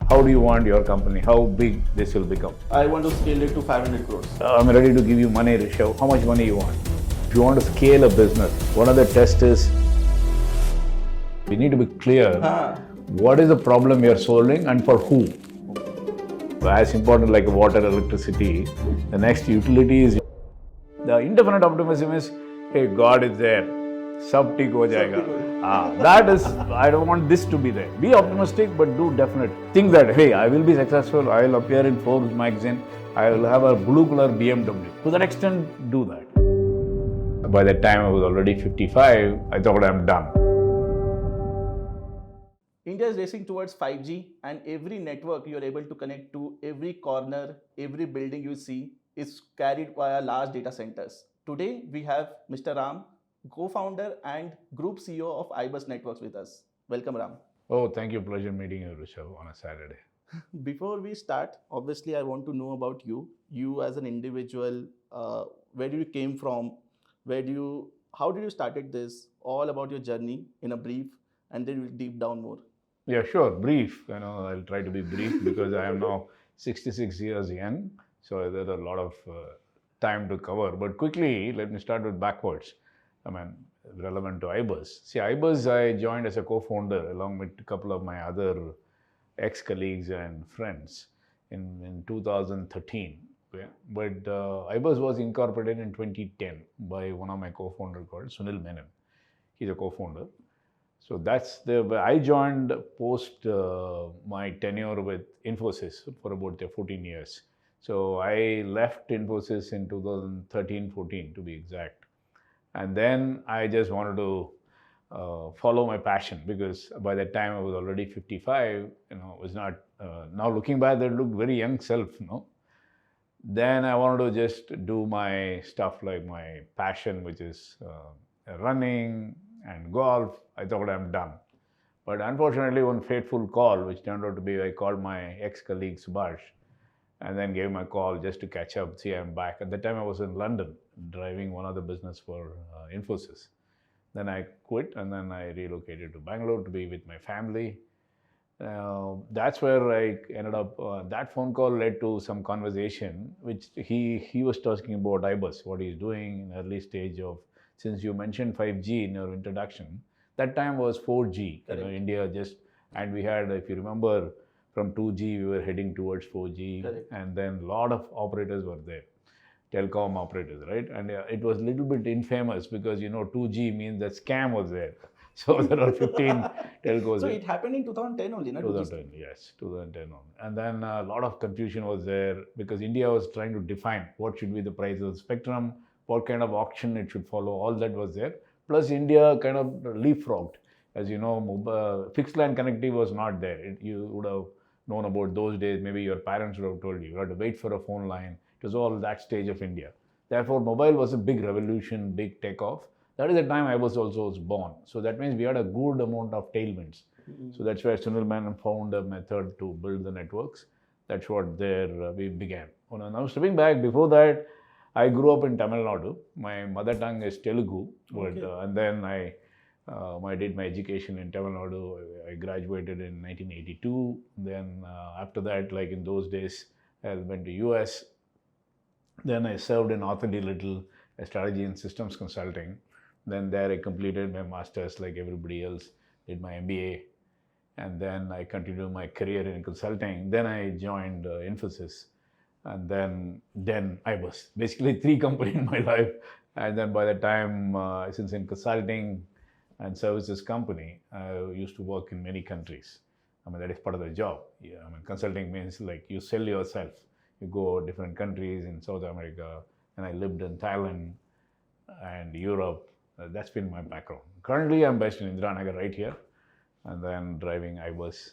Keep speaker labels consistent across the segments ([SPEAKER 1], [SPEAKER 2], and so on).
[SPEAKER 1] How do you want your company? How big this will become?
[SPEAKER 2] I want to scale it to 500 crores.
[SPEAKER 1] I'm ready to give you money, Rishav. How much money you want? If you want to scale a business, one of the tests is we need to be clear what is the problem you're solving and for who. As important like water, electricity, the next utility is the indefinite optimism is, hey, God is there. Sab theek ho jayega. That is, I don't want this to be there. Be optimistic, but do definite. Think that, hey, I will be successful. I will appear in Forbes magazine. I will have a blue color BMW. To that extent, do that. By that time, I was already 55. I thought I'm done.
[SPEAKER 2] India is racing towards 5G, and every network you are able to connect to, every corner, every building you see is carried via large data centers. Today, we have Mr. Ram, co-founder and group CEO of IBUS Networks with us. Welcome, Ram.
[SPEAKER 1] Oh, thank you. Pleasure meeting you, Rishav, on a Saturday.
[SPEAKER 2] Before we start, obviously, I want to know about you. You as an individual, where do you came from? How did you started this? All about your journey in a brief, and then we'll deep down more.
[SPEAKER 1] Yeah, sure. Brief. I'll try to be brief because I am now 66 years young. So there's a lot of time to cover. But quickly, let me start with backwards. Relevant to IBUS. See, IBUS I joined as a co-founder along with a couple of my other ex-colleagues and friends in 2013. Okay? But IBUS was incorporated in 2010 by one of my co-founders called Sunil Menon. He's a co-founder. So I joined post my tenure with Infosys for about 14 years. So I left Infosys in 2013-14 to be exact. And then I just wanted to follow my passion because by that time I was already 55, was not, now looking back, that looked very young self, Then I wanted to just do my stuff like my passion, which is running and golf. I thought I'm done. But unfortunately, one fateful call, which turned out to be, I called my ex-colleague Subhash and then gave him a call just to catch up, see I'm back. At the time I was in London, driving one of the business for Infosys. Then I quit and then I relocated to Bangalore to be with my family. That's where I ended up, that phone call led to some conversation, which he was talking about IBUS, what he's doing in early stage of, since you mentioned 5G in your introduction, that time was 4G, India just, and we had, if you remember, from 2G we were heading towards 4G. Correct. And then a lot of operators were there, Telecom operators, right? And it was a little bit infamous because 2G means that scam was there. So there are 15 telcos.
[SPEAKER 2] So it happened in 2010 only, no?
[SPEAKER 1] 2010, yes, 2010 only. And then a lot of confusion was there because India was trying to define what should be the price of the spectrum, what kind of auction it should follow, all that was there. Plus India kind of leapfrogged. As you know, fixed line connectivity was not there. You would have known about those days, maybe your parents would have told you, you had to wait for a phone line. It was all that stage of India. Therefore, mobile was a big revolution, big takeoff. That is the time I was born. So that means we had a good amount of tailwinds. Mm-hmm. So that's where Sunil Menon found a method to build the networks. That's what we began. Now stepping back, before that, I grew up in Tamil Nadu. My mother tongue is Telugu. Okay. And then I did my education in Tamil Nadu. I graduated in 1982. Then after that, like in those days, I went to US. Then I served in Arthur D. Little, a strategy and systems consulting. Then there I completed my master's like everybody else, did my MBA. And then I continued my career in consulting. Then I joined Infosys. And then IBUS. Basically 3 companies in my life. And then by the time, since in consulting and services company, I used to work in many countries. That is part of the job. Yeah, consulting means like you sell yourself. You go different countries in South America, and I lived in Thailand and Europe. That's been my background. Currently, I'm based in Indiranagar right here, and then driving IBUS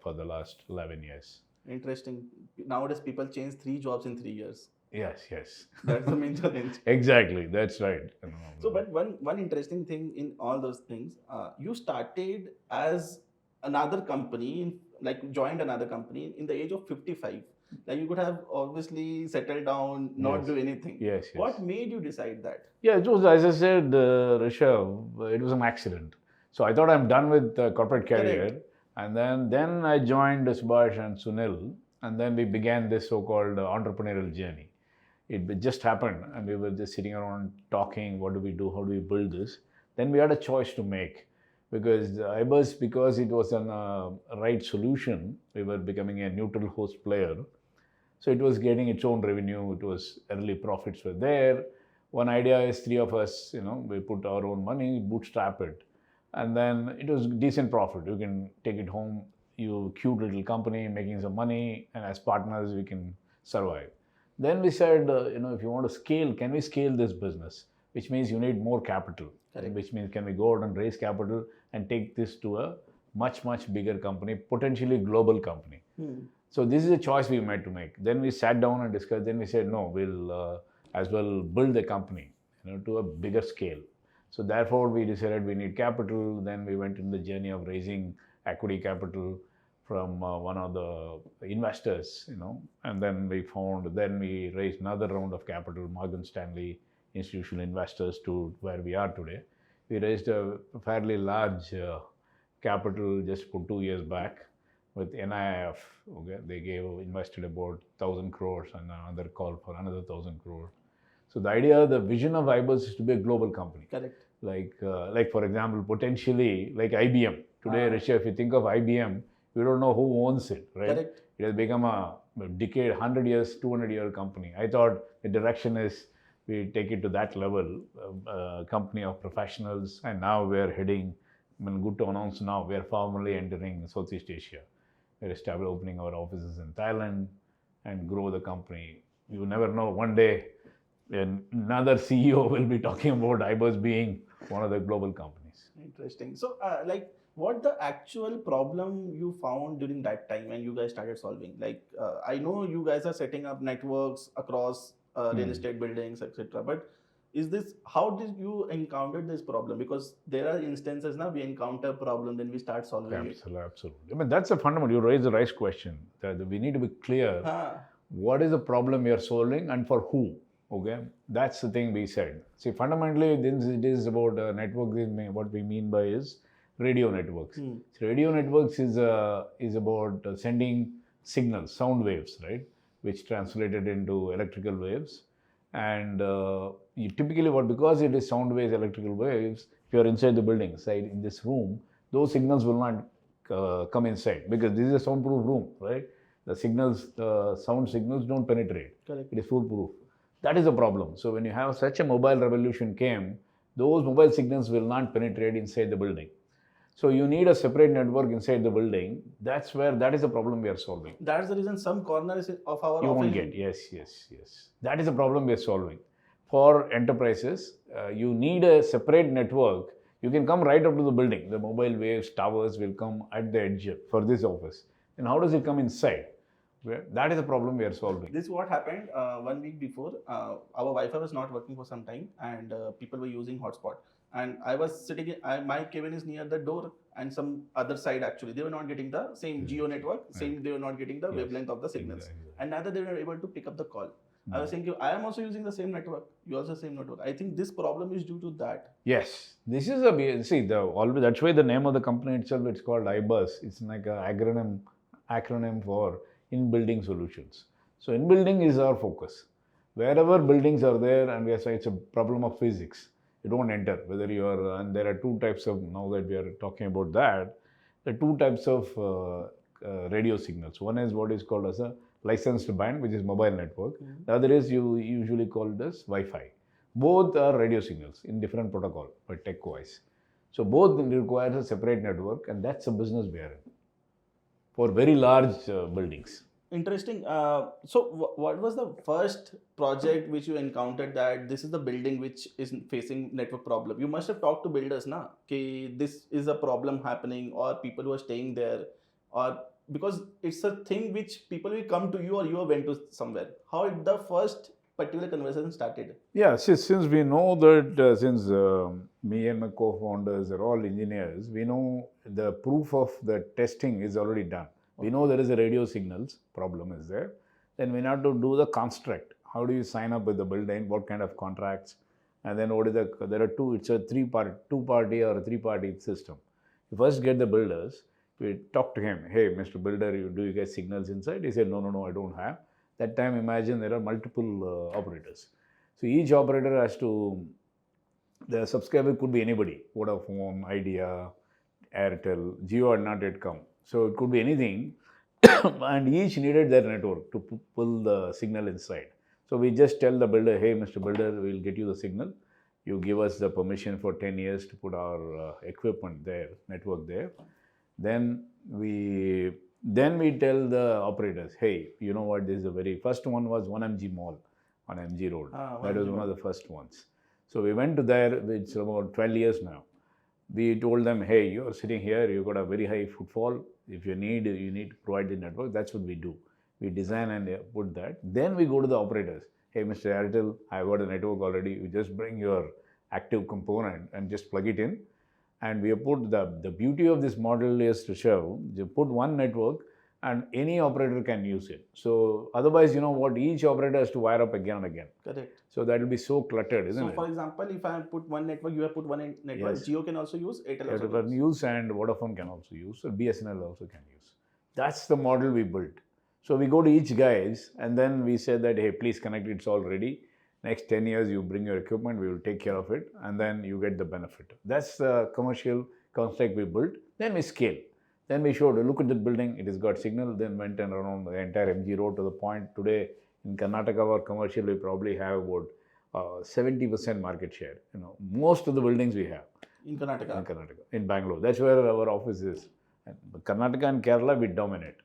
[SPEAKER 1] for the last 11 years.
[SPEAKER 2] Interesting. Nowadays, people change 3 jobs in 3 years.
[SPEAKER 1] Yes.
[SPEAKER 2] That's the main challenge.
[SPEAKER 1] Exactly, that's right.
[SPEAKER 2] So, but one interesting thing in all those things, you started as another company, joined another company in the age of 55. Like you could have obviously settled down, not do anything.
[SPEAKER 1] Yes.
[SPEAKER 2] What made you decide that?
[SPEAKER 1] Yeah, it was, as I said, Rishav, it was an accident. So I thought I'm done with corporate career.
[SPEAKER 2] Correct.
[SPEAKER 1] And then I joined Subhash and Sunil, and then we began this so-called entrepreneurial journey. It just happened, and we were just sitting around talking, what do we do, how do we build this? Then we had a choice to make, because because it was a right solution, we were becoming a neutral host player. So it was getting its own revenue, it was early profits were there. One idea is three of us, we put our own money, bootstrap it. And then it was decent profit. You can take it home, you cute little company making some money, and as partners we can survive. Then we said, if you want to scale, can we scale this business? Which means you need more capital.
[SPEAKER 2] Correct.
[SPEAKER 1] Which means can we go out and raise capital and take this to a much, much bigger company, potentially global company. So this is a choice we had to make. Then we sat down and discussed. Then we said, no, we'll as well build the company, to a bigger scale. So therefore, we decided we need capital. Then we went in the journey of raising equity capital from one of the investors, and then we raised another round of capital, Morgan Stanley institutional investors, to where we are today. We raised a fairly large capital just for 2 years back with NIIF. Okay, they invested about 1,000 crores, and another call for another 1,000 crores. So the idea, the vision of iBuzz is to be a global company.
[SPEAKER 2] Correct.
[SPEAKER 1] Like for example, potentially like IBM. Today, Rishav, if you think of IBM, you don't know who owns it, right?
[SPEAKER 2] Correct.
[SPEAKER 1] It has become a decade, 100 years, 200-year company. I thought the direction is we take it to that level, a company of professionals, and now we're heading, good to announce now, we are formally entering Southeast Asia. We're opening our offices in Thailand and grow the company. You never know, one day another CEO will be talking about iBuzz being one of the global companies.
[SPEAKER 2] Interesting. So, what the actual problem you found during that time when you guys started solving? I know you guys are setting up networks across real estate buildings, etc. But how did you encounter this problem? Because there are instances now we encounter problem, then we start solving it.
[SPEAKER 1] Absolutely. That's a fundamental. You raise the right question. That we need to be clear. What is the problem we are solving and for who? Okay, that's the thing we said. See, fundamentally, it is about network. What we mean by is radio networks. So radio networks is about sending signals, sound waves, right, which translated into electrical waves. And typically, because it is sound waves, electrical waves, if you are inside the building, in this room, those signals will not come inside, because this is a soundproof room, right? The sound signals don't penetrate.
[SPEAKER 2] Correct.
[SPEAKER 1] It is foolproof. That is a problem. So when you have such a mobile revolution came, those mobile signals will not penetrate inside the building. So you need a separate network inside the building. That is the problem we are solving.
[SPEAKER 2] That's the reason some corners of our
[SPEAKER 1] you
[SPEAKER 2] office
[SPEAKER 1] won't get. Yes. That is the problem we are solving. For enterprises, you need a separate network. You can come right up to the building. The mobile waves, towers will come at the edge for this office. And how does it come inside? That is the problem we are solving.
[SPEAKER 2] This is what happened 1 week before. Our Wi-Fi was not working for some time, and people were using hotspot. And I was sitting, my cabin is near the door, and some other side actually. They were not getting the same geo network, they were not getting the wavelength of the signals. Exactly. And neither they were able to pick up the call. I was thinking, I am also using the same network. You also same network. I think this problem is due to that.
[SPEAKER 1] Yes, this is that's why the name of the company itself, it's called iBuzz. It's like an acronym for in-building solutions. So in-building is our focus. Wherever buildings are there, and we are saying it's a problem of physics. You don't enter, whether you are, and there are two types of, now that we are talking about that, there are two types of radio signals. One is what is called as a licensed band, which is mobile network. The other is you usually call it as Wi-Fi. Both are radio signals in different protocol, but tech-wise. So both require a separate network, and that's a business we are in for very large buildings.
[SPEAKER 2] Interesting. So what was the first project which you encountered that this is the building which is facing network problem? You must have talked to builders, na? Okay, this is a problem happening, or people who are staying there, or because it's a thing which people will come to you, or you went to somewhere. How did the first particular conversation started?
[SPEAKER 1] Yeah, since we know that since me and my co-founders are all engineers, we know the proof of the testing is already done. We know there is a radio signals problem is there. Then we have to do the construct. How do you sign up with the building? What kind of contracts? And then there are two, it's a two-party or a three-party system. You first get the builders. We talked to him, hey, Mr. Builder, do you get signals inside? He said, no, I don't have. That time, imagine there are multiple operators. So each operator has to, the subscriber could be anybody, Vodafone, Idea, Airtel, Jio had not yet come. So it could be anything. And each needed their network to pull the signal inside. So we just tell the builder, hey, Mr. Builder, we'll get you the signal. You give us the permission for 10 years to put our equipment there, network there. Then we tell the operators, hey, you know what, this is the very first one was 1MG Mall on MG Road. That was one of the first ones. So we went to there, it's about 12 years now. We told them, hey, you're sitting here, you've got a very high footfall. If you need to provide the network. That's what we do. We design and put that. Then we go to the operators. Hey, Mr. Airtel, I've got a network already. You just bring your active component and just plug it in. And we have put the beauty of this model is to show, you put one network and any operator can use it. So otherwise, you know what, each operator has to wire up again and again.
[SPEAKER 2] Correct.
[SPEAKER 1] So that will be so cluttered, isn't it?
[SPEAKER 2] So for example, if I put one network, you have put one network,
[SPEAKER 1] Yes.
[SPEAKER 2] Jio can also use, Airtel also
[SPEAKER 1] Airtel can use and Vodafone can also use, so BSNL also can use. That's the model we built. So we go to each guys and then we say that, hey, please connect, it's all ready. Next 10 years, you bring your equipment, we will take care of it, and then you get the benefit. That's the commercial construct we built. Then we scale. Then we showed, look at the building, it has got signal, then went and around the entire MG road to the point today in Karnataka, our commercial, we probably have about 70% market share. You know, most of the buildings we have.
[SPEAKER 2] in Karnataka.
[SPEAKER 1] In Karnataka, in Bangalore. That's where our office is. And Karnataka and Kerala, we dominate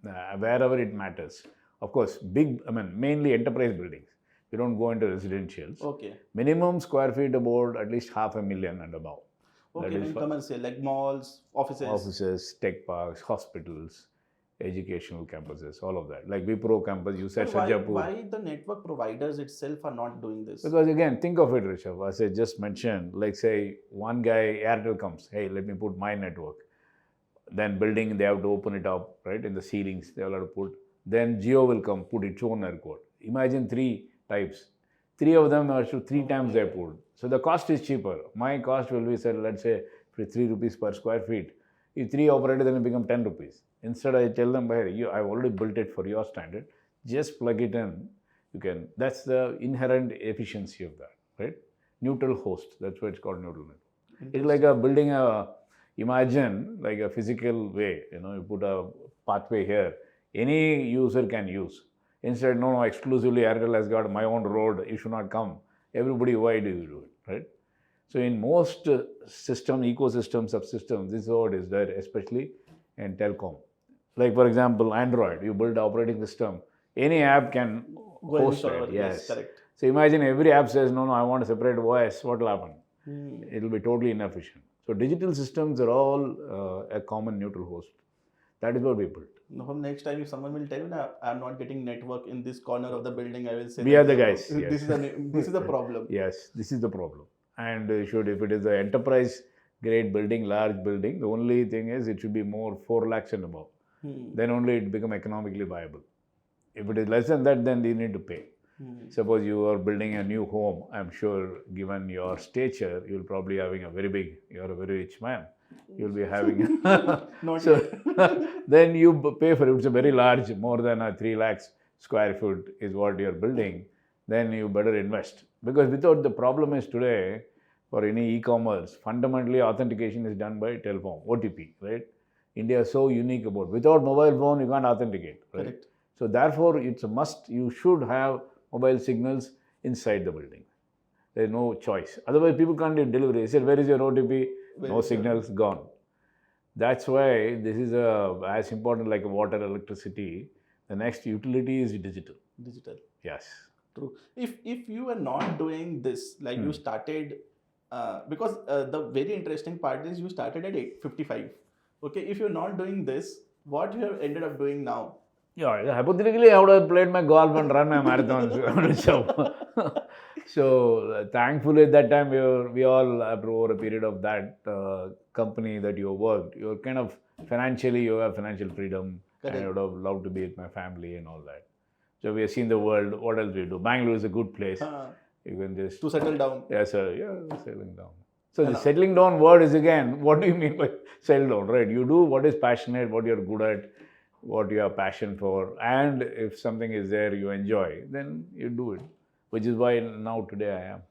[SPEAKER 1] wherever it matters. Of course, mainly enterprise buildings. We don't go into residentials.
[SPEAKER 2] Okay.
[SPEAKER 1] Minimum square feet about at least 500,000 and above.
[SPEAKER 2] Okay, then commercial, like malls, offices.
[SPEAKER 1] Offices, tech parks, hospitals, educational campuses, all of that. Like Wipro campus, you said Shajapur.
[SPEAKER 2] Why the network providers itself are not doing this?
[SPEAKER 1] Because again, think of it, Rishav, as I just mentioned, like say one guy, Airtel comes, hey, let me put my network. Then building, they have to open it up, right, in the ceilings, they will have to put. Then Jio will come, put its own network. Imagine 3 types. 3 of them are 3 times they put. So the cost is cheaper. My cost will be, say, let's say, 3 rupees per square feet. If 3 operators, then it become 10 rupees. Instead, I tell them, hey, I've already built it for your standard. Just plug it in. You can. That's the inherent efficiency of that, right? Neutral host. That's why it's called neutral network. It's like building imagine like a physical way. You know, you put a pathway here. Any user can use. Instead, no, exclusively Airtel has got my own road. You should not come. Everybody, why do you do it, right? So in most ecosystem, subsystems, this is what is there, especially in telecom. Like for example, Android, you build operating system. Any app can host it.
[SPEAKER 2] Yes, correct.
[SPEAKER 1] So imagine every app says, no, I want a separate OS. What will happen? It will be totally inefficient. So digital systems are all a common neutral host. That is what we built.
[SPEAKER 2] From next time, if someone will tell you, I'm not getting network in this corner of the building, I will say,
[SPEAKER 1] we are the guys.
[SPEAKER 2] This is the problem.
[SPEAKER 1] Yes, this is the problem. And if it is an enterprise grade building, large building, the only thing is it should be more 4 lakhs and above. Then only it become economically viable. If it is less than that, then you need to pay. Suppose you are building a new home, I'm sure given your stature, you'll probably having a very big, you're a very rich man. You'll be having, then you pay for it. It's a very large, more than a 3 lakhs square foot is what you're building. Then you better invest. Because without, the problem is today, for any e-commerce, fundamentally authentication is done by telephone, OTP, right? India is so unique about, without mobile phone, you can't authenticate, right? Correct. So therefore, it's a must, you should have mobile signals inside the building. There's no choice. Otherwise, people can't do delivery. They said, where is your OTP? No signals, gone. That's why this is as important like water, electricity. The next utility is digital.
[SPEAKER 2] Digital.
[SPEAKER 1] Yes.
[SPEAKER 2] True. If you are not doing this, like you started, because the very interesting part is you started at 55. Okay, if you're not doing this, what you have ended up doing now?
[SPEAKER 1] Yeah, hypothetically, I would have played my golf and run my marathons. So thankfully, at that time, we all, over a period of that company that you worked, you're kind of financially, you have financial freedom. Correct. And I would have loved to be with my family and all that. So we have seen the world. What else we do? Bangalore is a good place. You can just...
[SPEAKER 2] To settle down.
[SPEAKER 1] Yes, sir. Yeah, settling down. So the settling down word is again, what do you mean by settle down, right? You do what is passionate, what you're good at, what you have passion for, and if something is there you enjoy, then you do it, which is why now today I am.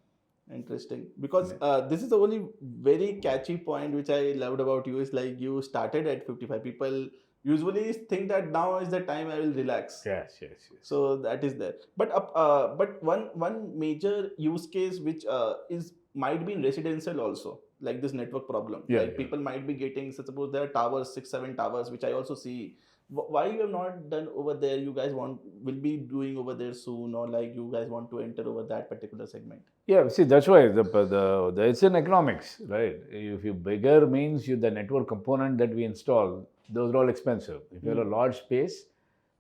[SPEAKER 2] Interesting, because this is the only very catchy point which I loved about you is like you started at 55. People usually think that now is the time I will relax.
[SPEAKER 1] Yes, yes, yes.
[SPEAKER 2] So that is there. But one major use case which is might be in residential also, like this network problem.
[SPEAKER 1] Yeah,
[SPEAKER 2] Like
[SPEAKER 1] yeah.
[SPEAKER 2] people might be getting, suppose there are towers, 6, 7 towers, which I also see. Why you have not done over there? You guys will be doing over there soon, or like you guys want to enter over that particular segment?
[SPEAKER 1] Yeah, see, that's why it's in economics, right? If you bigger means the network component that we install, those are all expensive. If you have a large space,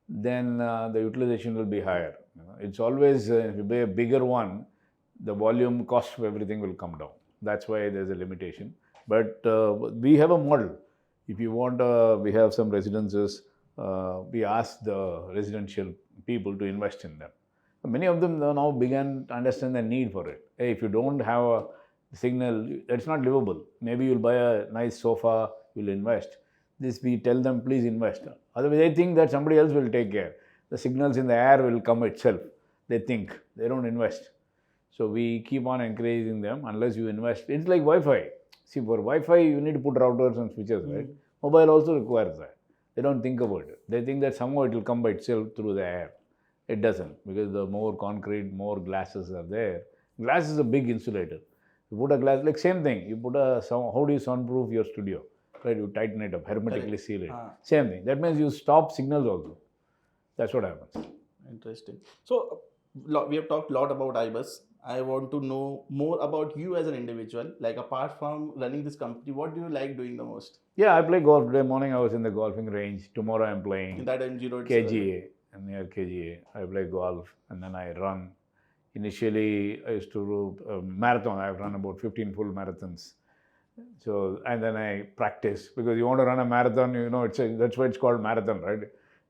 [SPEAKER 1] then the utilization will be higher. It's always, if you buy a bigger one, the volume cost of everything will come down. That's why there's a limitation. But we have a model. If you want, we have some residences, we ask the residential people to invest in them. Many of them now began to understand the need for it. Hey, if you don't have a signal, it's not livable. Maybe you'll buy a nice sofa, you'll invest. This we tell them, please invest. Otherwise, they think that somebody else will take care. The signals in the air will come itself. They think, they don't invest. So we keep on encouraging them unless you invest. It's like Wi-Fi. See, for Wi-Fi, you need to put routers and switches, right? Mobile also requires that. They don't think about it. They think that somehow it will come by itself through the air. It doesn't, because the more concrete, more glasses are there. Glass is a big insulator. You put a glass, like same thing. You put a how do you soundproof your studio? Right, you tighten it up, hermetically seal it. Same thing. That means you stop signals also. That's what happens.
[SPEAKER 2] Interesting. So we have talked a lot about IBUS. I want to know more about you as an individual. Like apart from running this company, what do you like doing the most?
[SPEAKER 1] Yeah, I play golf. Today morning I was in the golfing range. Tomorrow I'm playing
[SPEAKER 2] In that MG Road.
[SPEAKER 1] KGA. Near KGA. I play golf and then I run. Initially, I used to do marathon. I've run about 15 full marathons. So, and then I practice, because you want to run a marathon, that's why it's called marathon, right?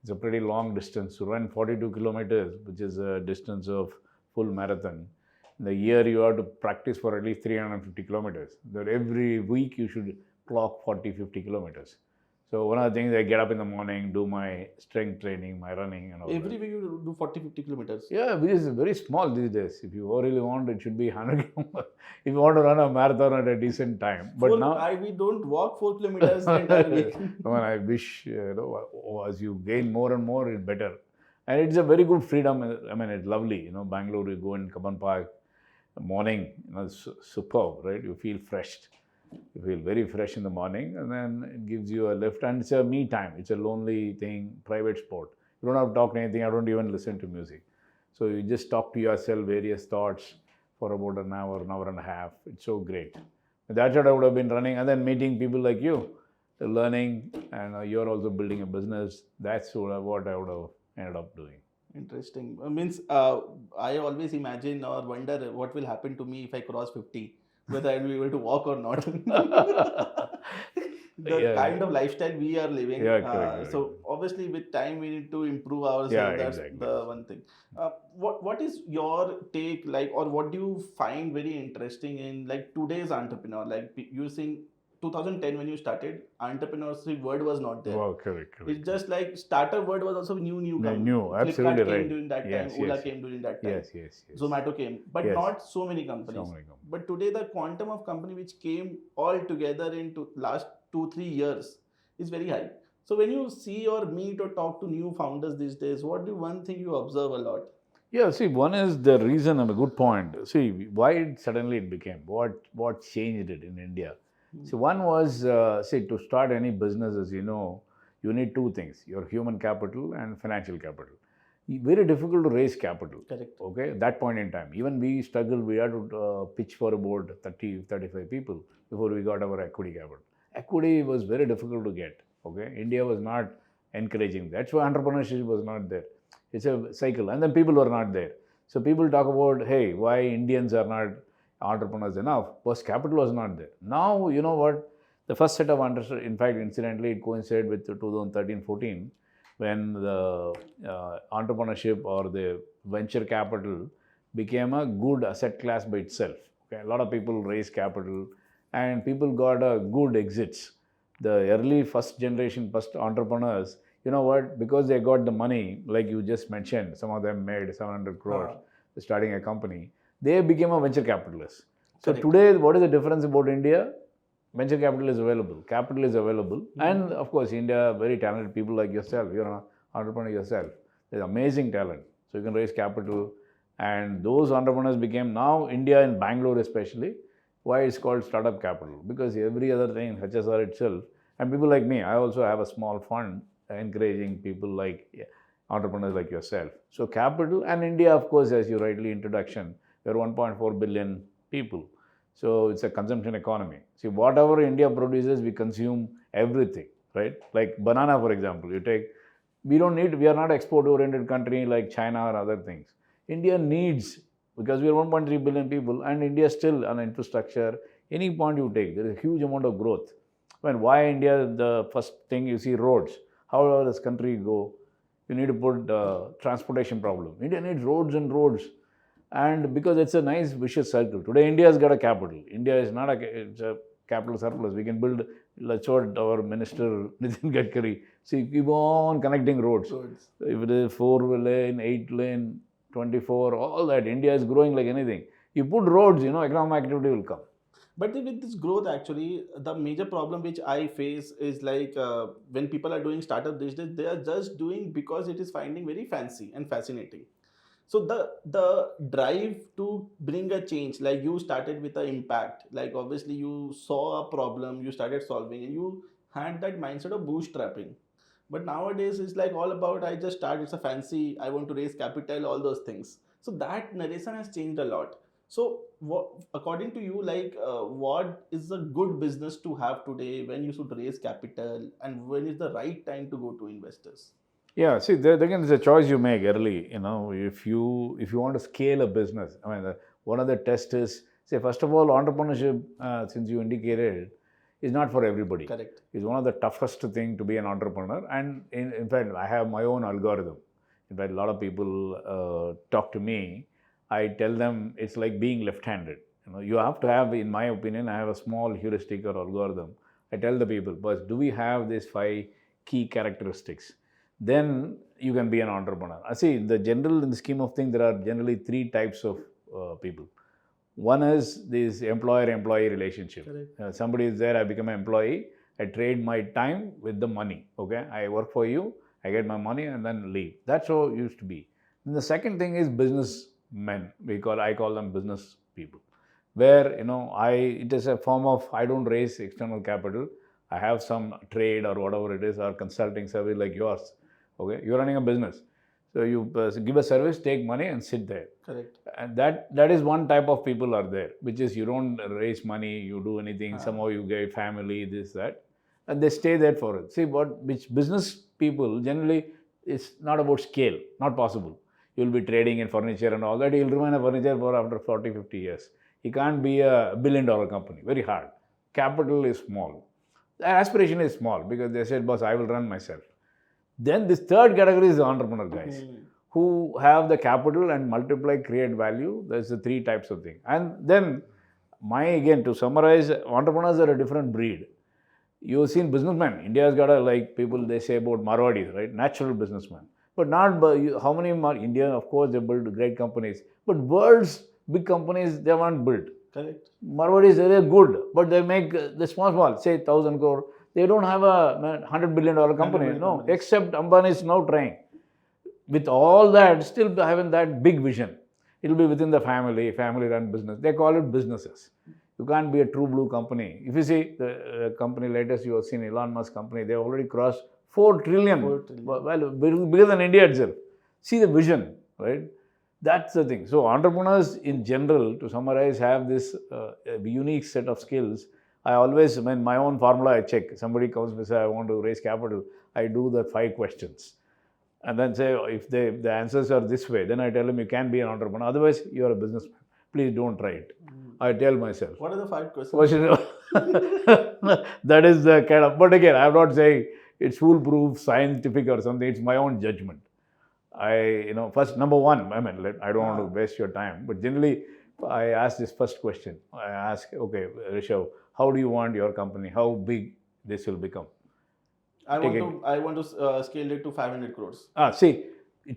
[SPEAKER 1] It's a pretty long distance. To run 42 kilometers, which is a distance of full marathon. In the year, you have to practice for at least 350 kilometers. That every week you should clock 40, 50 kilometers. So one of the things, I get up in the morning, do my strength training, my running and all
[SPEAKER 2] Every week you do 40, 50 kilometers?
[SPEAKER 1] Yeah, because it's very small these days. If you really want, it should be 100 kilometers. If you want to run a marathon at a decent time. But now...
[SPEAKER 2] we don't walk 4 kilometers the entire week.
[SPEAKER 1] I wish, as you gain more and more, it's better. And it's a very good freedom. I mean, it's lovely. Bangalore, you go in Kaban Park, morning, it's superb, right? You feel fresh. You feel very fresh in the morning, and then it gives you a lift, and it's a me time. It's a lonely thing, private sport. You don't have to talk to anything. I don't even listen to music. So you just talk to yourself, various thoughts for about an hour and a half. It's so great. That's what I would have been running, and then meeting people like you, learning, and you're also building a business. That's what I would have ended up doing.
[SPEAKER 2] Interesting. I always imagine or wonder what will happen to me if I cross 50. Whether I'll be able to walk or not. The kind of lifestyle we are living.
[SPEAKER 1] Correct.
[SPEAKER 2] So obviously with time we need to improve ourselves. That's exactly the one thing. What is your take, like, or what do you find very interesting in like today's entrepreneur? Like you seen 2010 when you started, entrepreneurship word was not there.
[SPEAKER 1] Wow, correct.
[SPEAKER 2] It's just like starter word was also new.
[SPEAKER 1] New, absolutely
[SPEAKER 2] Flipkart
[SPEAKER 1] right.
[SPEAKER 2] came during that time, Ola came during that time.
[SPEAKER 1] Yes.
[SPEAKER 2] Zomato came, but not so many companies. But today the quantum of company which came all together in last 2-3 years is very high. So when you see or meet or talk to new founders these days, what do one thing you observe a lot?
[SPEAKER 1] Yeah, see, one is the reason, a good point. See, why suddenly it became, what changed it in India? So one was, to start any business, as you know, you need two things, your human capital and financial capital. Very difficult to raise capital.
[SPEAKER 2] Correct.
[SPEAKER 1] Okay, at that point in time. Even we struggled, we had to pitch for about 30, 35 people before we got our equity capital. Equity was very difficult to get. Okay, India was not encouraging. That's why entrepreneurship was not there. It's a cycle. And then people were not there. So people talk about, hey, why Indians are not entrepreneurs enough, because capital was not there. Now, you know what, the first set of entrepreneurs, in fact, incidentally, it coincided with 2013-14, when the entrepreneurship or the venture capital became a good asset class by itself. Okay? A lot of people raise capital, and people got a good exits. The early first generation, first entrepreneurs, you know what? Because they got the money, like you just mentioned, some of them made 700 crores starting a company. They became a venture capitalist. So
[SPEAKER 2] Correct.
[SPEAKER 1] today, what is the difference about India? Venture capital is available, capital is available, and of course, India, very talented people like yourself. You're an entrepreneur yourself. There's amazing talent, so you can raise capital, and those entrepreneurs became now India in Bangalore especially. Why it's called startup capital? Because every other thing, HSR itself, and people like me, I also have a small fund encouraging people like entrepreneurs like yourself. So capital, and India, of course, as you rightly introduction, we're 1.4 billion people. So it's a consumption economy. See, whatever India produces, we consume everything, right? Like banana, for example, you take, we are not export-oriented country like China or other things. India needs, because we are 1.3 billion people, and India still on infrastructure, any point you take, there is a huge amount of growth. When why India, the first thing you see roads, how does this country go? You need to put transportation problem. India needs roads and roads. And because it's a nice vicious circle. Today, India has got a capital. India is not it's a capital surplus. We can build, let's what our minister Nitin Gadkari, see, keep on connecting roads. If it is 4-lane, 8-lane, 24, all that, India is growing like anything. You put roads, economic activity will come.
[SPEAKER 2] But with this growth, actually, the major problem which I face is like when people are doing startup these days, they are just doing because it is finding very fancy and fascinating. So the drive to bring a change, like you started with an impact, like obviously you saw a problem, you started solving, and you had that mindset of bootstrapping. But nowadays it's like all about I just start, it's a fancy, I want to raise capital, all those things. So that narration has changed a lot. So what, according to you, like what is a good business to have today, when you should raise capital, and when is the right time to go to investors?
[SPEAKER 1] Yeah, see, there again, it's a choice you make early. If you want to scale a business, I mean, one of the tests is, say, first of all, entrepreneurship, since you indicated, is not for everybody.
[SPEAKER 2] Correct.
[SPEAKER 1] It's one of the toughest thing to be an entrepreneur. And in fact, I have my own algorithm. In fact, a lot of people talk to me. I tell them it's like being left-handed. You have to have, in my opinion, I have a small heuristic or algorithm. I tell the people, but do we have these 5 key characteristics? Then you can be an entrepreneur. I see, in the scheme of things, there are generally 3 types of people. One is this employer-employee relationship. Somebody is there, I become an employee, I trade my time with the money. Okay, I work for you, I get my money and then leave. That's how it used to be. And the second thing is businessmen. I call them business people, where it is a form of, I don't raise external capital. I have some trade or whatever it is, or consulting service like yours. Okay, you're running a business, so you give a service, take money, and sit there.
[SPEAKER 2] Correct.
[SPEAKER 1] And that is one type of people are there, which is you don't raise money, you do anything. Somehow you get family, this that, and they stay there for it. See, which business people generally, it's not about scale, not possible. You'll be trading in furniture and all that. You'll remain a furniture for after 40, 50 years. You can't be a billion-dollar company. Very hard. Capital is small. The aspiration is small because they said, boss, I will run myself. Then this third category is the entrepreneur guys who have the capital and multiply, create value. There's the 3 types of thing. And then again, to summarize, entrepreneurs are a different breed. You've seen businessmen. India has got people, they say about Marwadis, right? Natural businessmen. But not, how many India, of course, they build great companies. But world's big companies, they weren't built.
[SPEAKER 2] Correct.
[SPEAKER 1] Marwadis, they're good, but they make the small, say 1,000 crore. They don't have a $100 billion company, no, except Ambani is now trying. With all that, still having that big vision. It will be within the family-run business. They call it businesses. You can't be a true blue company. If you see the company latest, you have seen Elon Musk company, they have already crossed 4 trillion. 4 trillion. Well, bigger than India itself. See the vision, right? That's the thing. So entrepreneurs in general, to summarize, have this unique set of skills. I always, when my own formula, I check. Somebody comes and says, I want to raise capital. I do the 5 questions. And then say, if the answers are this way, then I tell them you can be an entrepreneur. Otherwise, you are a businessman. Please don't try it. I tell myself.
[SPEAKER 2] What are the 5 questions?
[SPEAKER 1] That is the kind of, but again, I'm not saying it's foolproof, scientific or something. It's my own judgment. First, number 1, I don't want to waste your time, but generally, I ask this first question. I ask, okay, Rishav, how do you want your company? How big this will become?
[SPEAKER 2] I
[SPEAKER 1] Take
[SPEAKER 2] want to scale it to 500 crores.
[SPEAKER 1] See,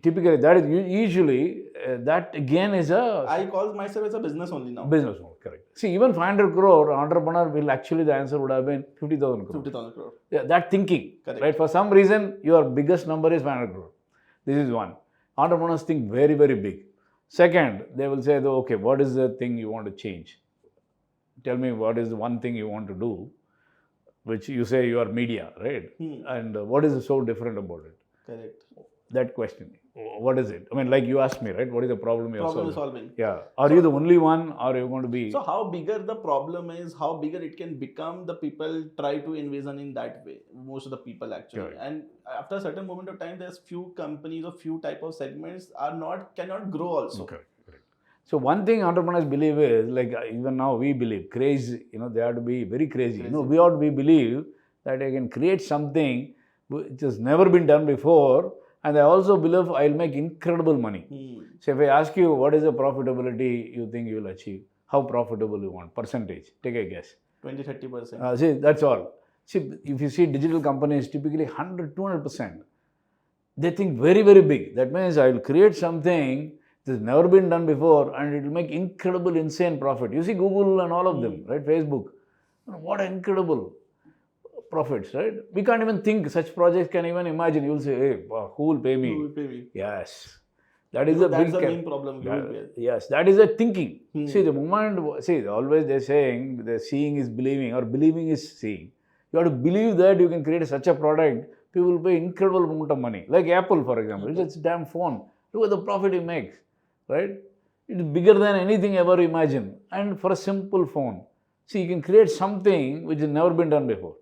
[SPEAKER 1] typically that is usually that again is a
[SPEAKER 2] I call myself as a business only now.
[SPEAKER 1] business model, correct. See, even 500 crore entrepreneur will actually, the answer would have been 50,000 crore.
[SPEAKER 2] 50,000 crore.
[SPEAKER 1] Yeah, that thinking,
[SPEAKER 2] Correct.
[SPEAKER 1] right? For some reason, your biggest number is 500 crore. This is one. Entrepreneurs think very, very big. Second, they will say, okay, what is the thing you want to change? Tell me what is the one thing you want to do, which you say you are media, right? And what is so different about it?
[SPEAKER 2] Correct.
[SPEAKER 1] That question. What is it? I mean, like you asked me, right? What is the problem you're
[SPEAKER 2] solving?
[SPEAKER 1] Yeah. Are you the only one, or are you going to be?
[SPEAKER 2] So how bigger the problem is, how bigger it can become, the people try to envision in that way. Most of the people actually.
[SPEAKER 1] Correct.
[SPEAKER 2] And after a certain moment of time, there's few companies or few type of segments cannot grow also.
[SPEAKER 1] Correct. So one thing entrepreneurs believe is, like even now we believe, crazy, they have to be very crazy. We believe that I can create something which has never been done before, and I also believe I'll make incredible money. So if I ask you what is the profitability you think you will achieve, how profitable you want, percentage, take a guess.
[SPEAKER 2] 20-30%.
[SPEAKER 1] See, that's all. See, if you see digital companies, typically 100-200%. They think very, very big. That means I will create something that's never been done before, and it will make incredible, insane profit. You see Google and all of them, right? Facebook. What incredible profits, right? We can't even think such projects can even imagine. You'll say, hey, who will pay me?
[SPEAKER 2] Who will pay me?
[SPEAKER 1] Yes. That's the
[SPEAKER 2] main problem.
[SPEAKER 1] Yes, that is the thinking. See, the moment, always they're saying the seeing is believing, or believing is seeing. You have to believe that you can create such a product, people will pay incredible amount of money. Like Apple, for example, it's a damn phone. Look at the profit it makes, right? It is bigger than anything ever imagined. And for a simple phone, see, you can create something which has never been done before.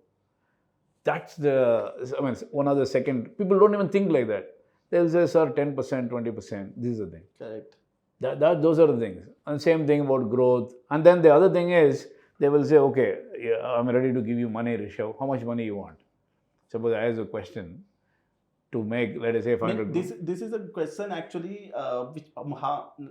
[SPEAKER 1] That's one of the second. People don't even think like that. They'll say, sir, 10%, 20%. This is the thing.
[SPEAKER 2] Correct.
[SPEAKER 1] Those are the things. And same thing about growth. And then the other thing is, they will say, okay, I'm ready to give you money, Rishav. How much money you want? Suppose I ask a question to make, let us say, 500.
[SPEAKER 2] This is a question actually which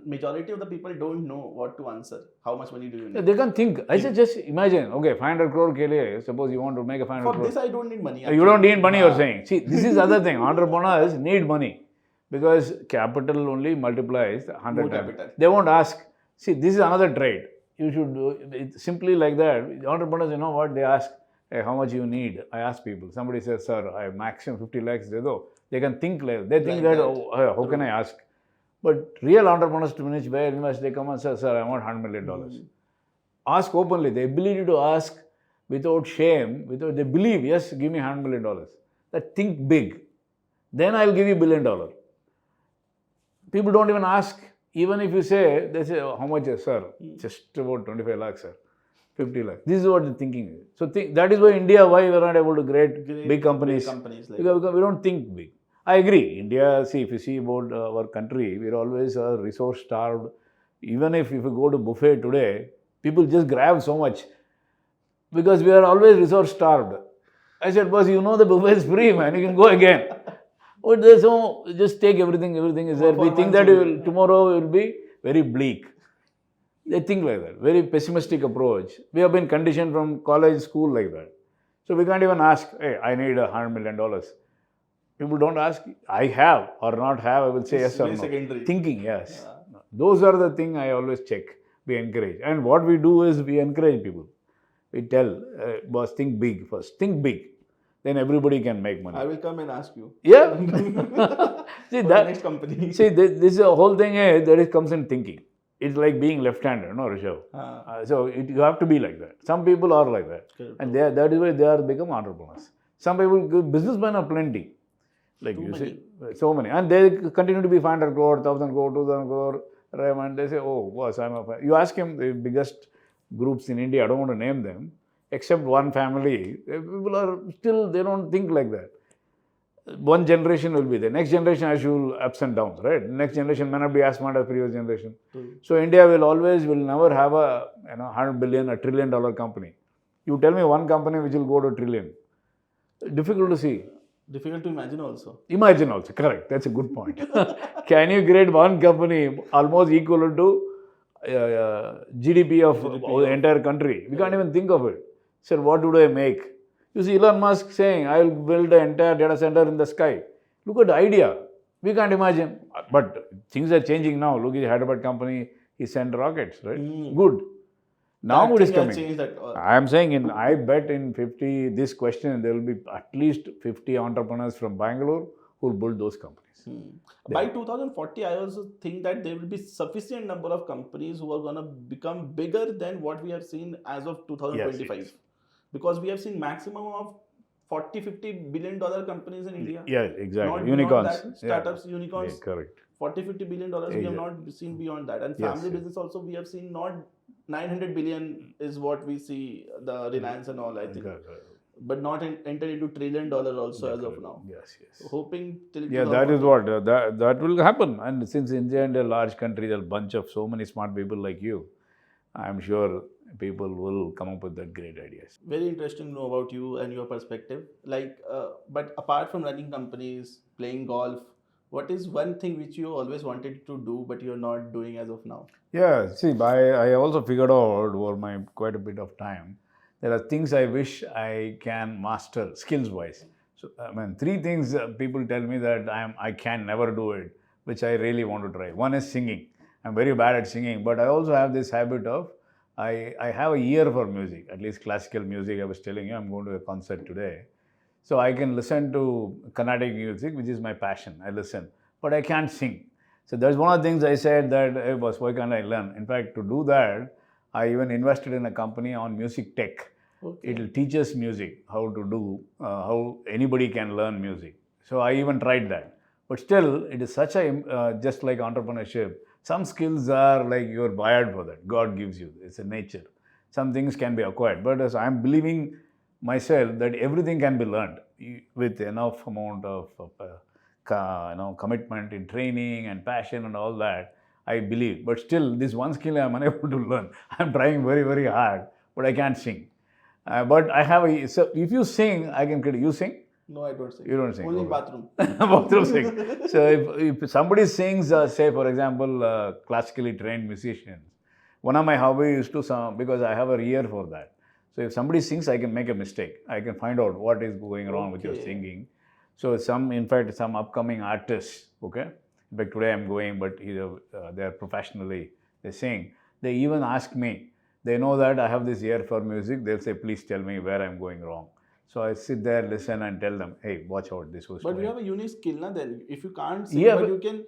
[SPEAKER 2] majority of the people don't know what to answer. How much money do you need?
[SPEAKER 1] They can think. I said, just imagine, okay, 500 crore ke liye, suppose you want to make a 500 crore.
[SPEAKER 2] For this, I don't need money. Actually.
[SPEAKER 1] You don't need money, you're saying. See, this is the other thing. Entrepreneurs need money because capital only multiplies 100 times. They won't ask. See, this is another trade. You should do it simply like that. The entrepreneurs, you know what, they ask, hey, how much you need? I ask people. Somebody says, sir, I have maximum 50 lakhs. They can think like they think that, how can I ask? But real entrepreneurs to finish where invest, they come and say, sir, I want $100 million. Ask openly. The ability to ask without shame, they believe, yes, give me $100 million. That think big. Then I'll give you $1 billion. People don't even ask. Even if you say, they say, how much, sir? Just about 25 lakhs, sir. 50 lakhs. This is what the thinking is. So that is why India, why we are not able to create big companies. Because we don't think big. I agree. India, see, if you see about our country, we are always resource starved. Even if you go to buffet today, people just grab so much because we are always resource starved. I said, boss, the buffet is free, man. You can go again. But there's no, just take everything is there. We think that tomorrow will be very bleak. They think like that, very pessimistic approach. We have been conditioned from college, school like that. So we can't even ask, hey, I need $100 million. People don't ask, I have or not have, I will say yes or no.
[SPEAKER 2] Secondary.
[SPEAKER 1] Thinking, yes. Yeah. Those are the things I always check, we encourage. And what we do is we encourage people. We tell, boss, think big first. Think big. Then everybody can make money.
[SPEAKER 2] I will come and ask you.
[SPEAKER 1] Yeah. See,
[SPEAKER 2] that next company.
[SPEAKER 1] See, this whole thing is that it comes in thinking. It's like being left-handed, no, Rishav? So you have to be like that. Some people are like that.
[SPEAKER 2] Correct.
[SPEAKER 1] And that is why they are become entrepreneurs. Some people, businessmen are plenty. Like see, so many. And they continue to be 500 crore, 1,000 crore, 2,000 crore, and they say, oh, boss, you ask him the biggest groups in India, I don't want to name them, except one family, people are still, they don't think like that. One generation will be there. Next generation has ups and downs, right? Next generation may not be as smart as previous generation. So India will never have a $100 billion, $1 trillion company. You tell me one company which will go to $1 trillion. Difficult to see.
[SPEAKER 2] Difficult to imagine also.
[SPEAKER 1] Imagine also, correct. That's a good point. Can you create one company almost equal to GDP of
[SPEAKER 2] GDP
[SPEAKER 1] the entire country. We can't even think of it. So what do I make? You see Elon Musk saying, I will build the entire data center in the sky. Look at the idea. We can't imagine. But things are changing now. Look at the Hyderabad company. He sent rockets, right? Good. Now
[SPEAKER 2] That
[SPEAKER 1] it is
[SPEAKER 2] thing has
[SPEAKER 1] coming.
[SPEAKER 2] changed that.
[SPEAKER 1] I am saying I bet in 50, this question, there will be at least 50 entrepreneurs from Bangalore who will build those companies.
[SPEAKER 2] By 2040, I also think that there will be sufficient number of companies who are going to become bigger than what we have seen as of 2025.
[SPEAKER 1] Yes.
[SPEAKER 2] Because we have seen maximum of 40, 50 billion dollar companies in India.
[SPEAKER 1] Yeah, exactly.
[SPEAKER 2] Not
[SPEAKER 1] Unicorns.
[SPEAKER 2] beyond that, startups, unicorns.
[SPEAKER 1] Yeah, correct.
[SPEAKER 2] 40, 50 billion dollars, we have not seen beyond that. And family business also, we have seen not 900 billion is what we see, the Reliance and all, I think. But not entered into $1 trillion also as of now.
[SPEAKER 1] Yes.
[SPEAKER 2] So hoping till
[SPEAKER 1] that is what that will happen. And since India and a large country, there are a bunch of so many smart people like you, I'm sure people will come up with that great ideas.
[SPEAKER 2] Very interesting to know about you and your perspective. But apart from running companies, playing golf, what is one thing which you always wanted to do but you're not doing as of now?
[SPEAKER 1] Yeah, see, I also figured out over my quite a bit of time, there are things I wish I can master skills-wise. So, I mean, 3 things people tell me that I can never do it, which I really want to try. One is singing. I'm very bad at singing, but I also have this habit of, I have a ear for music, at least classical music. I was telling you, I'm going to a concert today. So I can listen to Carnatic music, which is my passion. I listen, but I can't sing. So that's one of the things I said that, hey boss, why can't I learn? In fact, to do that, I even invested in a company on music tech.
[SPEAKER 2] Okay.
[SPEAKER 1] It will teach us music, how to do, how anybody can learn music. So I even tried that. But still, it is such a, just like entrepreneurship, some skills are like you're wired for that. God gives you. It's a nature. Some things can be acquired. But as I'm believing myself that everything can be learned with enough amount of commitment in training and passion and all that, I believe. But still, this one skill I'm unable to learn. I'm trying very, very hard, but I can't sing. But I have so if you sing, I can credit. You sing?
[SPEAKER 2] No, I don't sing.
[SPEAKER 1] You don't sing?
[SPEAKER 2] Only
[SPEAKER 1] okay.
[SPEAKER 2] bathroom.
[SPEAKER 1] Bathroom sing. So if somebody sings, say for example, classically trained musicians, one of my hobbies is to sing because I have a ear for that. So if somebody sings, I can make a mistake. I can find out what is going wrong with your singing. So in fact, some upcoming artists, okay? In fact, today I'm going, but they're professionally, they sing. They even ask me, they know that I have this ear for music. They'll say, please tell me where I'm going wrong. So I sit there, listen and tell them, hey, watch out, this was
[SPEAKER 2] But you have a unique skill, na, then. If you can't sing,
[SPEAKER 1] yeah,
[SPEAKER 2] but you can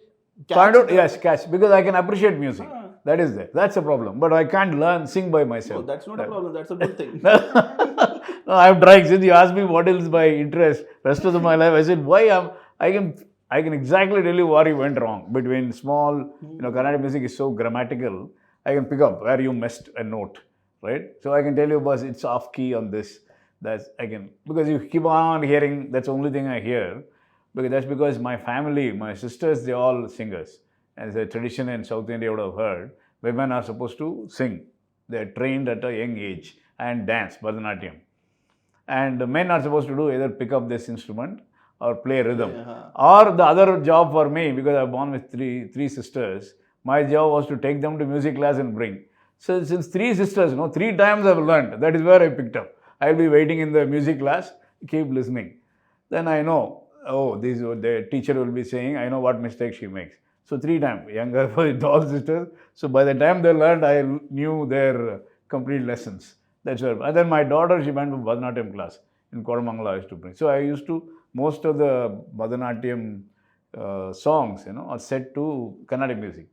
[SPEAKER 1] find out, yes, catch, because I can appreciate music. That is there. That's a problem. But I can't sing by myself.
[SPEAKER 2] No, that's not a problem. That's a good thing.
[SPEAKER 1] No, I'm trying. Since you asked me what is my interest, rest of my life, I said, I can exactly tell you what went wrong between small, Carnatic music is so grammatical. I can pick up where you missed a note, right? So I can tell you, boss, it's off key on this. Because you keep on hearing, that's the only thing I hear. Because my family, my sisters, they're all singers. As a tradition in South India, you would have heard, women are supposed to sing. They're trained at a young age and dance, Bharatanatyam. And men are supposed to do either pick up this instrument or play rhythm. Or the other job for me, because I was born with three sisters, my job was to take them to music class and bring. So since 3 sisters, 3 times I've learned. That is where I picked up. I'll be waiting in the music class, keep listening. Then I know, the teacher will be saying, I know what mistake she makes. So 3 times, younger with all sisters. So by the time they learned, I knew their complete lessons. That's where. And then my daughter, she went to Bharatanatyam class in Kodamangala. I used to bring. So I used to, most of the Bharatanatyam songs, are set to Carnatic music.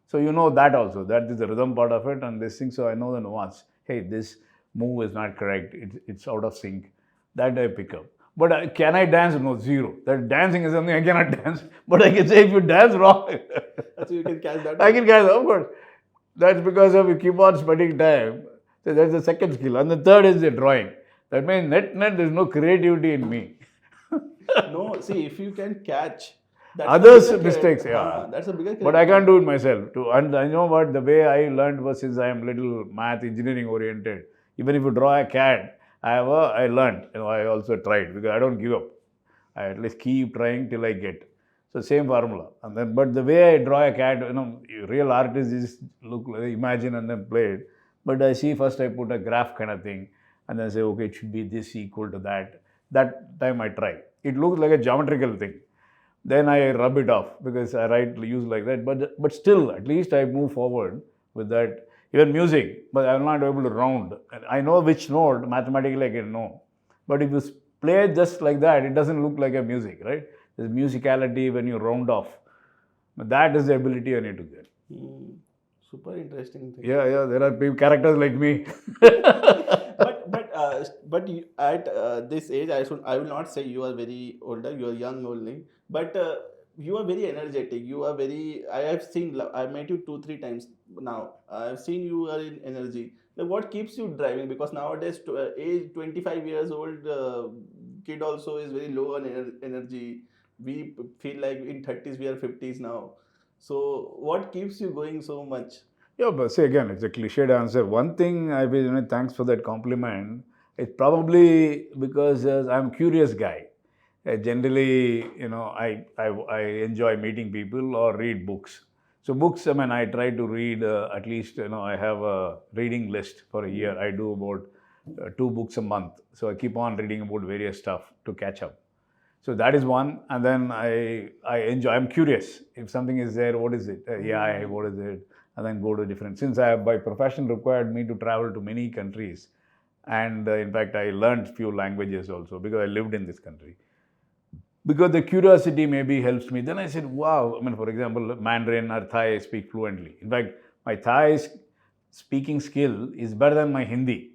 [SPEAKER 1] So you know that also. That is the rhythm part of it and this thing. So I know the nuance. Hey, this move is not correct. It's out of sync. That I pick up. But can I dance? No, zero. That dancing is something I cannot dance. But I can say if you dance wrong,
[SPEAKER 2] so you can catch that.
[SPEAKER 1] I can catch, of course. That's because of you keep on spending time. So that's the second skill. And the third is the drawing. That means net there's no creativity in me.
[SPEAKER 2] No, see, if you can catch
[SPEAKER 1] others' mistakes, yeah.
[SPEAKER 2] That's a bigger
[SPEAKER 1] But I can't do it myself. And I know what the way I learned was since I am little math engineering oriented. Even if you draw a cat, I learned. I also tried because I don't give up. I at least keep trying till I get. So same formula. And then, but the way I draw a cat, real artists is look like imagine and then play it. But I see first I put a graph kind of thing, and then say, okay, it should be this equal to that. That time I try. It looks like a geometrical thing. Then I rub it off because I use like that. But still, at least I move forward with that. Even music, but I'm not able to round. I know which note mathematically I can know. But if you play it just like that, it doesn't look like a music, right? There's musicality when you round off. But that is the ability I need to get.
[SPEAKER 2] Super interesting thing.
[SPEAKER 1] Yeah, there are characters like me.
[SPEAKER 2] but at this age, I will not say you are very older. You are young only, but you are very energetic. You are very. I have seen. I met you 2-3 times now. I have seen you are in energy. Like, what keeps you driving? Because nowadays, age 25 years old kid also is very low on energy. We feel like in 30s we are 50s now. So what keeps you going so much?
[SPEAKER 1] Yeah, but see again, it's a cliched answer. One thing I will, thanks for that compliment. It's probably because I'm a curious guy. Generally, I enjoy meeting people or read books. So books, I try to read at least, I have a reading list for a year. I do about 2 books a month. So I keep on reading about various stuff to catch up. So that is one, and then I enjoy. I'm curious if something is there. What is it? Yeah, what is it? And then go to different. Since I by profession required me to travel to many countries, and in fact I learned few languages also because I lived in this country. Because the curiosity maybe helps me. Then I said, wow. For example, Mandarin or Thai I speak fluently. In fact, my Thai speaking skill is better than my Hindi.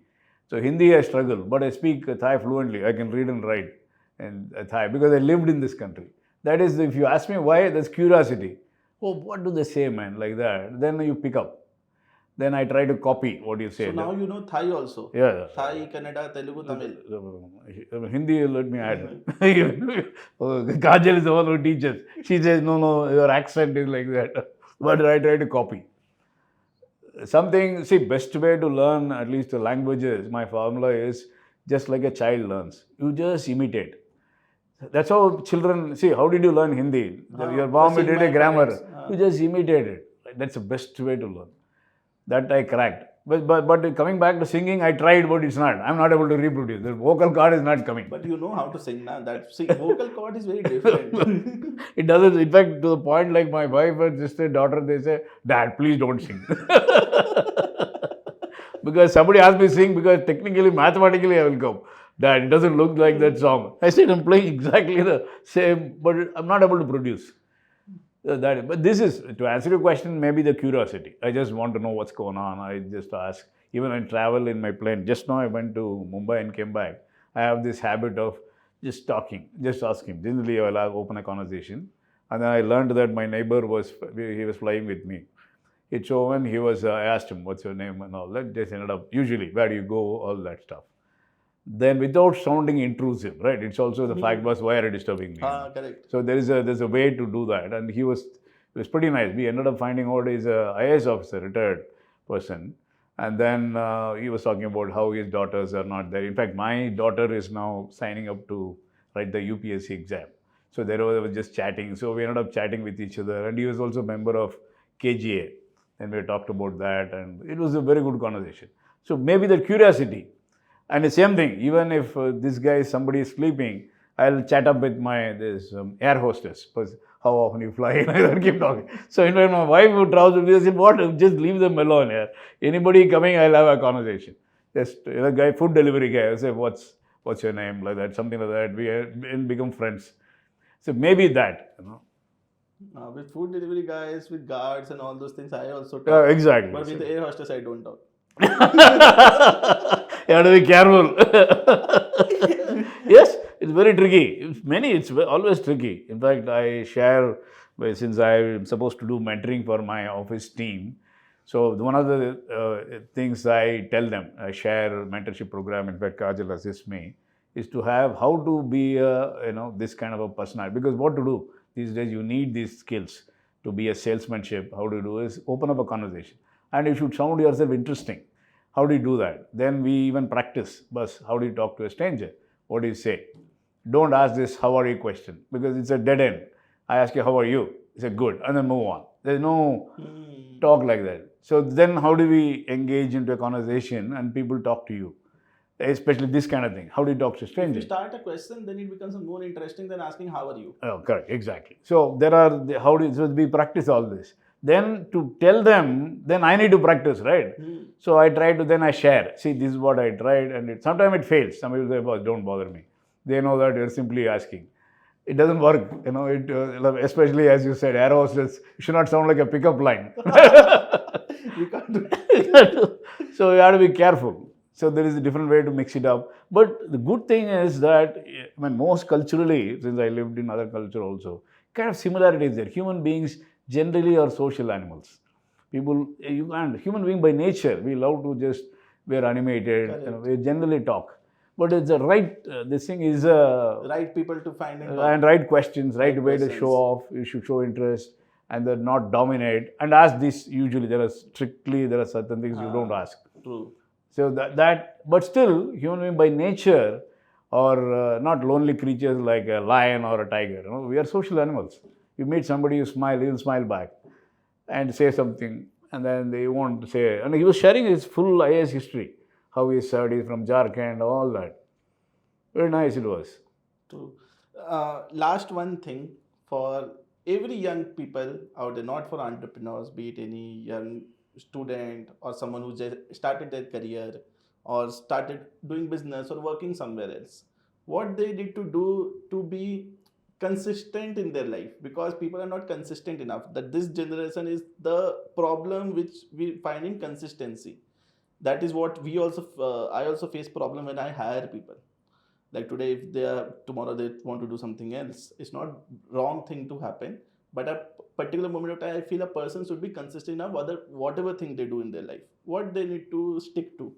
[SPEAKER 1] So Hindi I struggle, but I speak Thai fluently. I can read and write and Thai because I lived in this country. That is, if you ask me why, that's curiosity. Oh, what do they say, man? Like that. Then you pick up. Then I try to copy what you say.
[SPEAKER 2] So now you know Thai also.
[SPEAKER 1] Yeah.
[SPEAKER 2] Thai, Kannada, Telugu, Tamil.
[SPEAKER 1] Hindi, let me add. Kajal is the one who teaches. She says, no, your accent is like that. But I try to copy. Best way to learn at least the languages, my formula is just like a child learns. You just imitate. That's how children, how did you learn Hindi? Your mom did a grammar. You just imitate it. That's the best way to learn. That I cracked. But coming back to singing, I tried, but it's not. I'm not able to reproduce. The vocal cord is not coming.
[SPEAKER 2] But you know how to sing now. Vocal cord is very different.
[SPEAKER 1] It doesn't. In fact, to the point, like my wife and sister, daughter, they say, Dad, please don't sing. Because somebody asked me to sing, because technically, mathematically, I will come. Dad, it doesn't look like that song. I said, I'm playing exactly the same, but I'm not able to produce. But this is, to answer your question, maybe the curiosity. I just want to know what's going on. I just ask. Even when I travel in my plane, just now I went to Mumbai and came back. I have this habit of just talking, just asking. Generally, I'll open a conversation. And then I learned that my neighbor he was flying with me. So when I asked him, what's your name and all that, just ended up, usually, where do you go, all that stuff. Then without sounding intrusive, right? It's also the fact was, why are you disturbing me?
[SPEAKER 2] Correct.
[SPEAKER 1] So there's a way to do that, and he was pretty nice. We ended up finding out he's a IAS officer, retired person, and then he was talking about how his daughters are not there. In fact, my daughter is now signing up to write the UPSC exam. So they were just chatting. So we ended up chatting with each other, and he was also a member of KGA, and we talked about that, and it was a very good conversation. So maybe the curiosity. And the same thing, even if somebody is sleeping, I'll chat up with this air hostess. How often you fly? And I keep talking. So in fact, my wife who travels with me, I said, what? Just leave them alone here. Anybody coming, I'll have a conversation. Just the guy, food delivery guy, I say, what's your name? Like that, something like that. We become friends. So maybe that,
[SPEAKER 2] with food delivery guys, with guards and all those things, I also talk.
[SPEAKER 1] Yeah, exactly.
[SPEAKER 2] But with the air hostess, I don't talk.
[SPEAKER 1] You have to be careful. Yes, it's very tricky. It's always tricky. In fact, I share, since I'm supposed to do mentoring for my office team. So one of the things I tell them, I share mentorship program. In fact, Kajal assists me, is to have how to be this kind of a personality. Because what to do these days, you need these skills to be a salesmanship. How to do is open up a conversation, and you should sound yourself interesting. How do you do that? Then we even practice. But how do you talk to a stranger? What do you say? Don't ask this "how are you" question, because it's a dead end. I ask you, how are you? You say, good, and then move on. There's no
[SPEAKER 2] Hmm.
[SPEAKER 1] talk like that. So then how do we engage into a conversation and people talk to you? Especially this kind of thing. How do you talk to
[SPEAKER 2] If you
[SPEAKER 1] strangers?
[SPEAKER 2] start a question, then it becomes more interesting than asking how are you.
[SPEAKER 1] Oh, correct, exactly. So there are, how do so we practice all this? Then to tell them, then I need to practice, right?
[SPEAKER 2] Hmm.
[SPEAKER 1] So I try to, then I share. See, this is what I tried, and sometimes it fails. Some people say, boss, don't bother me. They know that you're simply asking. It doesn't work, especially as you said, air hostess should not sound like a pickup line.
[SPEAKER 2] We can't do
[SPEAKER 1] So you have to be careful. So there is a different way to mix it up. But the good thing is that, I mean, most culturally, since I lived in other culture also, kind of similarities there. Human beings generally are social animals. People, you can't, human being by nature, we love to just, we're animated, we generally talk. But it's a right, this thing is a
[SPEAKER 2] right people to find and talk.
[SPEAKER 1] and right questions, right way to
[SPEAKER 2] questions.
[SPEAKER 1] show off. You should show interest and then not dominate. And ask this, usually there are certain things you don't ask.
[SPEAKER 2] True.
[SPEAKER 1] So but still, human being by nature are not lonely creatures like a lion or a tiger. We are social animals. You meet somebody, you smile, he'll smile back and say something, and then they won't say. And he was sharing his full IAS history, how he studied, he's from Jharkhand, all that. Very nice it was.
[SPEAKER 2] True. Last one thing for every young people out there, not for entrepreneurs, be it any young student or someone who just started their career or started doing business or working somewhere else, what they need to do to be consistent in their life, because people are not consistent enough. That this generation is the problem which we find in consistency. That is what we also I also face problem when I hire people. Like today, if they are tomorrow they want to do something else, it's not wrong thing to happen, but at particular moment of time I feel a person should be consistent enough whatever thing they do in their life, what they need to stick to.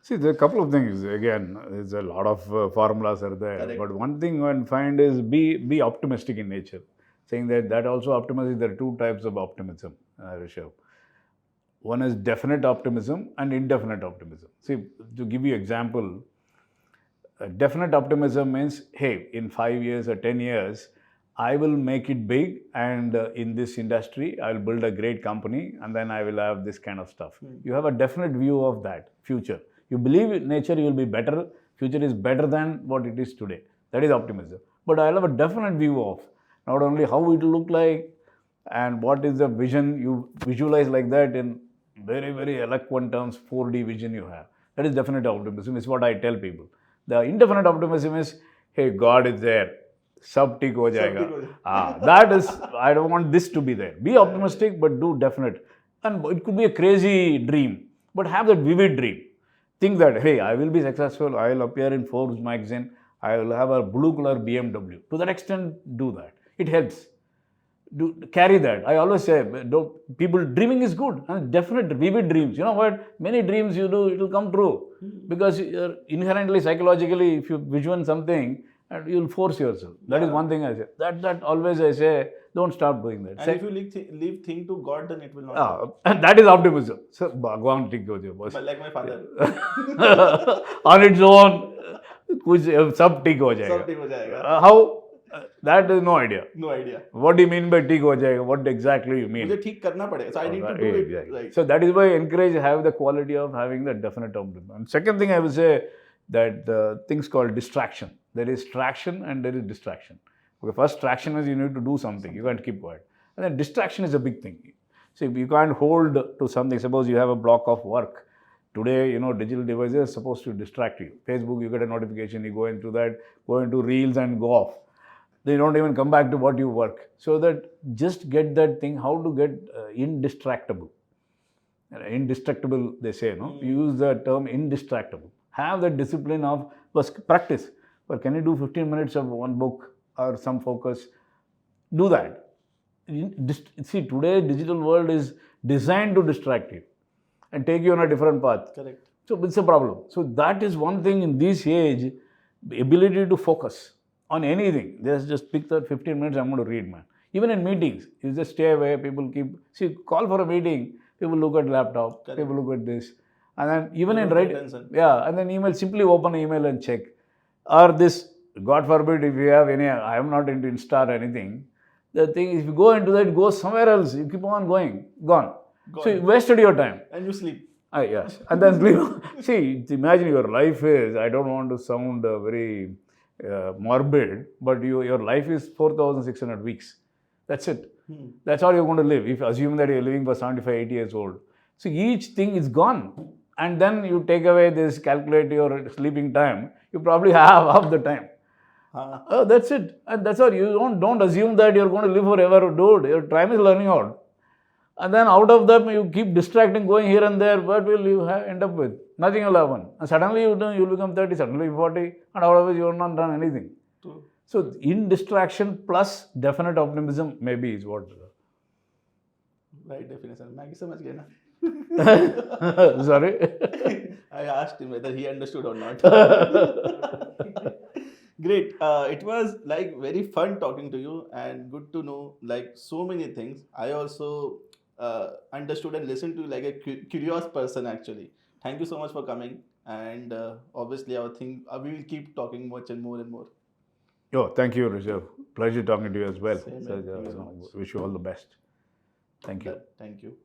[SPEAKER 1] See, there are a couple of things. Again, there's a lot of formulas are there.
[SPEAKER 2] Correct.
[SPEAKER 1] But one thing one find is be optimistic in nature. Saying that also optimism, there are two types of optimism, Rishav. One is definite optimism and indefinite optimism. See, to give you example, definite optimism means, hey, in 5 years or 10 years, I will make it big, and in this industry, I will build a great company, and then I will have this kind of stuff. You have a definite view of that future. You believe in nature, you will be better. Future is better than what it is today. That is optimism. But I have a definite view of not only how it will look like and what is the vision you visualize like that in very, very eloquent terms, 4D vision you have. That is definite optimism, is what I tell people. The indefinite optimism is, hey, God is there. Sab theek ho jayega. That is, I don't want this to be there. Be optimistic, but do definite. And it could be a crazy dream, but have that vivid dream. Think that, hey, I will be successful. I will appear in Forbes magazine. I will have a blue color BMW. To that extent, do that. It helps. Carry that. I always say, people dreaming is good. And definite, vivid dreams. You know what? Many dreams you do, it will come true. Because you're inherently, psychologically, if you visualize something, and you'll force yourself. That is one thing I say. That always I say, don't stop doing that.
[SPEAKER 2] And if you leave thing to God, then it will not happen.
[SPEAKER 1] And that is optimism. So, Bhagwan ठीक हो जाए बस.
[SPEAKER 2] But like my father.
[SPEAKER 1] On its own, कुछ सब ठीक हो जाएगा.
[SPEAKER 2] सब ठीक हो जाएगा.
[SPEAKER 1] How? That is no idea.
[SPEAKER 2] No idea.
[SPEAKER 1] What do you mean by ठीक हो जाएगा? What exactly you mean?
[SPEAKER 2] मुझे ठीक करना पड़ेगा. So I need to do it.
[SPEAKER 1] Exactly.
[SPEAKER 2] Right.
[SPEAKER 1] So that is why I encourage have the quality of having the definite optimism. And second thing I will say that things called distraction. There is traction and there is distraction. Okay, first traction is you need to do something. You can't keep quiet. And then distraction is a big thing. See, you can't hold to something. Suppose you have a block of work. Today, digital devices are supposed to distract you. Facebook, you get a notification, you go into that, go into reels and go off. They don't even come back to what you work. So that just get that thing, how to get indistractable. Indestructible, they say, no? Use the term indistractable. Have the discipline of practice. But can you do 15 minutes of one book or some focus? Do that. See, today digital world is designed to distract you and take you on a different path.
[SPEAKER 2] Correct.
[SPEAKER 1] So it's a problem. So that is one thing in this age, the ability to focus on anything. Just pick that 15 minutes, I'm going to read, man. Even in meetings, you just stay away, people call for a meeting, people look at laptop,
[SPEAKER 2] Correct.
[SPEAKER 1] people look at this. And then even
[SPEAKER 2] You
[SPEAKER 1] in
[SPEAKER 2] don't pay
[SPEAKER 1] writing,
[SPEAKER 2] attention.
[SPEAKER 1] and then email, simply open email and check. Or this, God forbid, if you have any, I am not into Insta or anything, The thing is, if you go into that, go somewhere else. You keep on going, gone.
[SPEAKER 2] Gone.
[SPEAKER 1] So you wasted your time.
[SPEAKER 2] And you sleep.
[SPEAKER 1] Yes. And then see, imagine your life is, I don't want to sound very morbid, but your life is 4,600 weeks. That's it. That's all you're going to live. If assume that you're living for 75, 80 years old. So each thing is gone. And then you take away this, calculate your sleeping time, you probably have half the time. That's it. And that's all. You don't assume that you're going to live forever, dude. Your time is running out. And then out of them, you keep distracting, going here and there. What will you end up with? Nothing will happen. And suddenly you'll become 30, suddenly 40, and out of it, you've not done anything.
[SPEAKER 2] True.
[SPEAKER 1] So, in distraction plus definite optimism, maybe is what.
[SPEAKER 2] Right definition. Thank you so much, Gena.
[SPEAKER 1] Sorry.
[SPEAKER 2] I asked him whether he understood or not. Great. It was like very fun talking to you and good to know like so many things. I also understood and listened to like a curious person actually. Thank you so much for coming. And obviously, I think we will keep talking much and more and more.
[SPEAKER 1] Yo, thank you, Rishav. Pleasure talking to you as well.
[SPEAKER 2] Same here. Thank you so much.
[SPEAKER 1] Wish you all the best. Thank you.
[SPEAKER 2] Thank you.